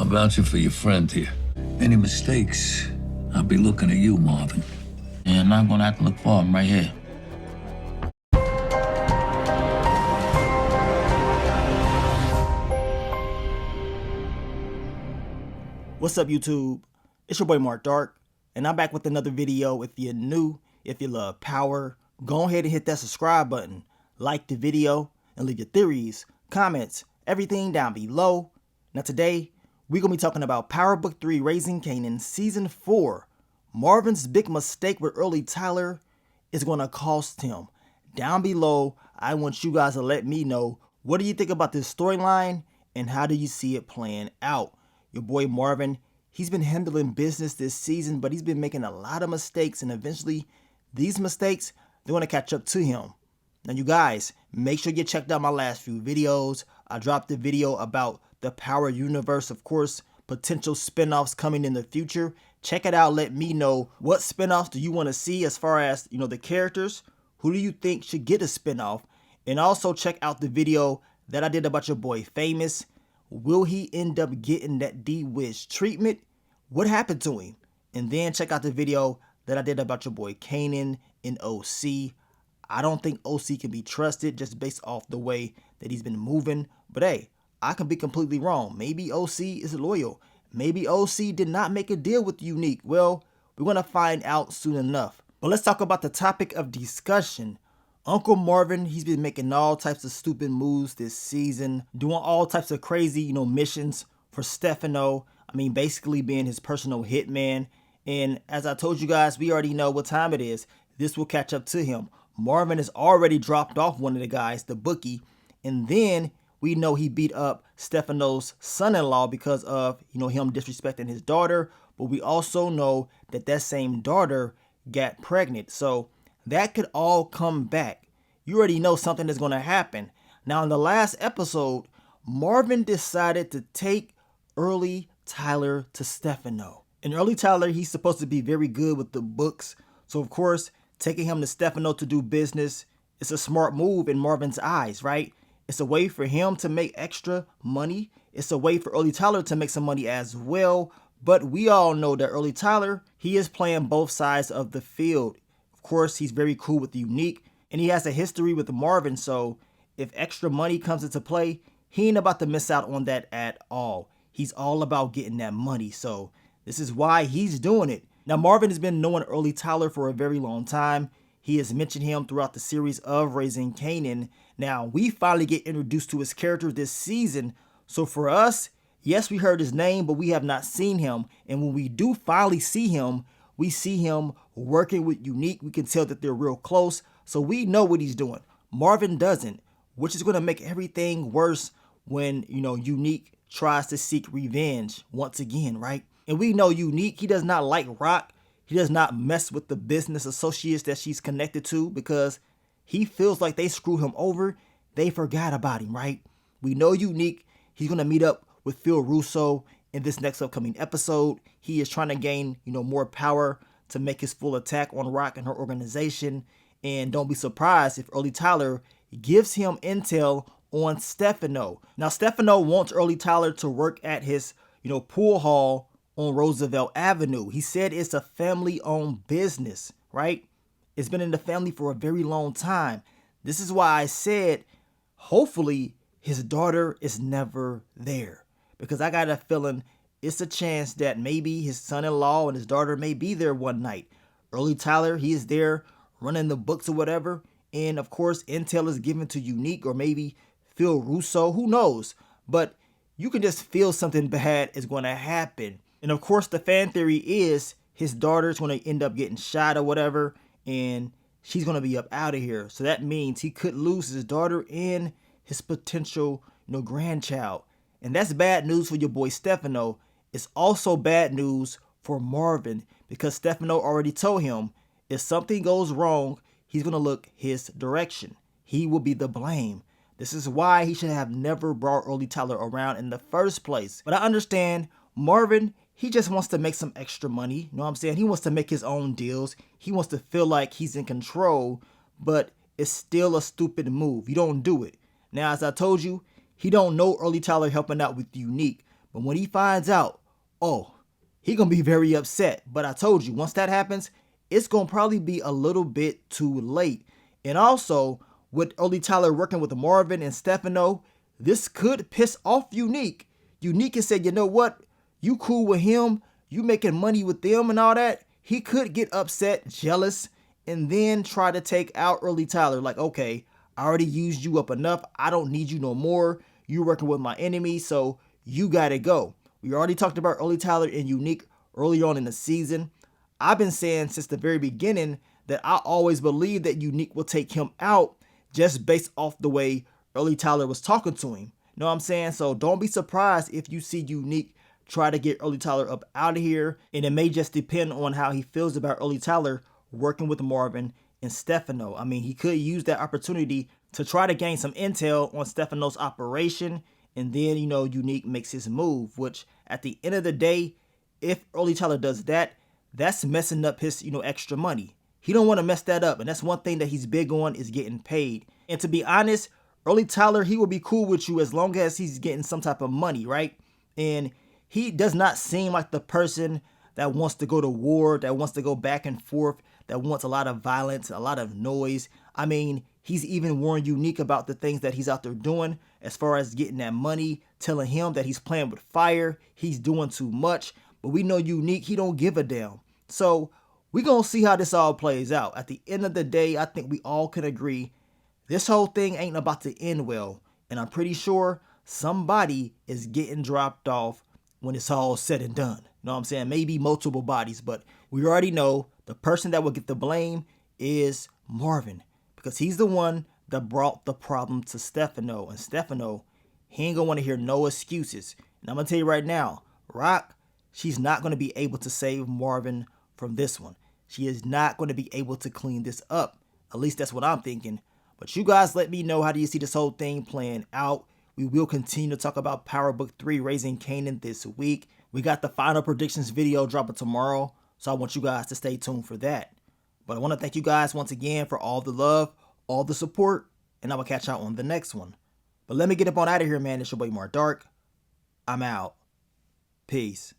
I'm vouching for your friend here. Any mistakes, I'll be looking at you, Marvin. And I'm gonna have to look for him right here. What's up, YouTube? It's your boy Mark Dark, and I'm back with another video. If you're new, if you love power, go ahead and hit that subscribe button, like the video, and leave your theories, comments, everything down below. Now today, we're going to be talking about Power Book 3 Raising Kanan Season 4. Marvin's big mistake with early Tyler is going to cost him. Down below, I want you guys to let me know, what do you think about this storyline, and how do you see it playing out? Your boy Marvin, he's been handling business this season, but he's been making a lot of mistakes, and eventually these mistakes, they're going to catch up to him. Now you guys, make sure you checked out my last few videos. I dropped a video about the Power Universe, of course, potential spinoffs coming in the future. Check it out. Let me know, what spinoffs do you want to see as far as, the characters? Who do you think should get a spinoff? And also check out the video that I did about your boy Famous. Will he end up getting that D-Wish treatment? What happened to him? And then check out the video that I did about your boy Kanan in OC. I don't think OC can be trusted just based off the way that he's been moving. But hey, I can be completely wrong. Maybe OC is loyal. Maybe OC did not make a deal with Unique. Well, we're going to find out soon enough. But let's talk about the topic of discussion. Uncle Marvin, he's been making all types of stupid moves this season, doing all types of crazy, missions for Stefano. I mean, basically being his personal hitman. And as I told you guys, we already know what time it is. This will catch up to him. Marvin has already dropped off one of the guys, the bookie. And then we know he beat up Stefano's son-in-law because of, him disrespecting his daughter. But we also know that that same daughter got pregnant. So that could all come back. You already know something is going to happen. Now, in the last episode, Marvin decided to take early Tyler to Stefano. And early Tyler, he's supposed to be very good with the books. So, of course, taking him to Stefano to do business, it's a smart move in Marvin's eyes, right? It's a way for him to make extra money. It's a way for early Tyler to make some money as well. But we all know that early Tyler, he is playing both sides of the field. Of course, he's very cool with the Unique, and he has a history with Marvin, so if extra money comes into play, he ain't about to miss out on that at all. He's all about getting that money, so this is why he's doing it. Now, Marvin has been knowing early Tyler for a very long time. He has mentioned him throughout the series of Raising Kanan. Now, we finally get introduced to his character this season, so for us, yes, we heard his name, but we have not seen him, and when we do finally see him, we see him working with Unique. We can tell that they're real close. So we know what he's doing. Marvin doesn't, which is going to make everything worse when, Unique tries to seek revenge once again, right? And we know Unique, he does not like Rock. He does not mess with the business associates that she's connected to because he feels like they screwed him over. They forgot about him, right? We know Unique, he's going to meet up with Phil Russo in this next upcoming episode. He is trying to gain, more power to make his full attack on Rock and her organization. And don't be surprised if early Tyler gives him intel on Stefano. Now, Stefano wants early Tyler to work at his, pool hall on Roosevelt Avenue. He said it's a family-owned business, right? It's been in the family for a very long time. This is why I said, hopefully, his daughter is never there. Because I got a feeling it's a chance that maybe his son-in-law and his daughter may be there one night. Early Tyler, he is there running the books or whatever. And of course, intel is given to Unique or maybe Phil Russo. Who knows? But you can just feel something bad is going to happen. And of course, the fan theory is his daughter's going to end up getting shot or whatever. And she's going to be up out of here. So that means he could lose his daughter and his potential, grandchild. And that's bad news for your boy Stefano. It's also bad news for Marvin because Stefano already told him if something goes wrong, he's going to look his direction. He will be the blame. This is why he should have never brought early Tyler around in the first place. But I understand Marvin, he just wants to make some extra money. You know what I'm saying? He wants to make his own deals. He wants to feel like he's in control, but it's still a stupid move. You don't do it. Now, as I told you, he don't know early Tyler helping out with Unique. But when he finds out, oh, he gonna be very upset. But I told you, once that happens, it's gonna probably be a little bit too late. And also, with Early Tyler working with Marvin and Stefano, this could piss off Unique. Unique has said, you know what? You cool with him, you making money with them and all that. He could get upset, jealous, and then try to take out Early Tyler. Like, okay, I already used you up enough. I don't need you no more. You're working with my enemy, so you gotta go. We already talked about Early Tyler and Unique early on in the season. I've been saying since the very beginning that I always believed that Unique will take him out just based off the way Early Tyler was talking to him. You know what I'm saying? So don't be surprised if you see Unique try to get Early Tyler up out of here. And it may just depend on how he feels about Early Tyler working with Marvin and Stefano. I mean, he could use that opportunity to try to gain some intel on Stefano's operation. And then, you know, Unique makes his move, which at the end of the day, if Early Tyler does that, that's messing up his, extra money. He don't want to mess that up. And that's one thing that he's big on, is getting paid. And to be honest, Early Tyler, he will be cool with you as long as he's getting some type of money, right? And he does not seem like the person that wants to go to war, that wants to go back and forth, that wants a lot of violence, a lot of noise. I mean, he's even warned Unique about the things that he's out there doing as far as getting that money, telling him that he's playing with fire, he's doing too much. But we know Unique, he don't give a damn. So we're going to see how this all plays out. At the end of the day, I think we all can agree this whole thing ain't about to end well. And I'm pretty sure somebody is getting dropped off when it's all said and done. You know what I'm saying? Maybe multiple bodies, but we already know the person that will get the blame is Marvin, because he's the one that brought the problem to Stefano. And Stefano, he ain't gonna want to hear no excuses. And I'm gonna tell you right now, Rock, she's not gonna be able to save Marvin from this one. She is not gonna be able to clean this up. At least that's what I'm thinking. But you guys let me know, how do you see this whole thing playing out? We will continue to talk about Power Book 3 Raising Kanan this week. We got the final predictions video dropping tomorrow, so I want you guys to stay tuned for that. But I want to thank you guys once again for all the love, all the support, and I will catch y'all on the next one. But let me get up on out of here, man. It's your boy Mark Dark. I'm out. Peace.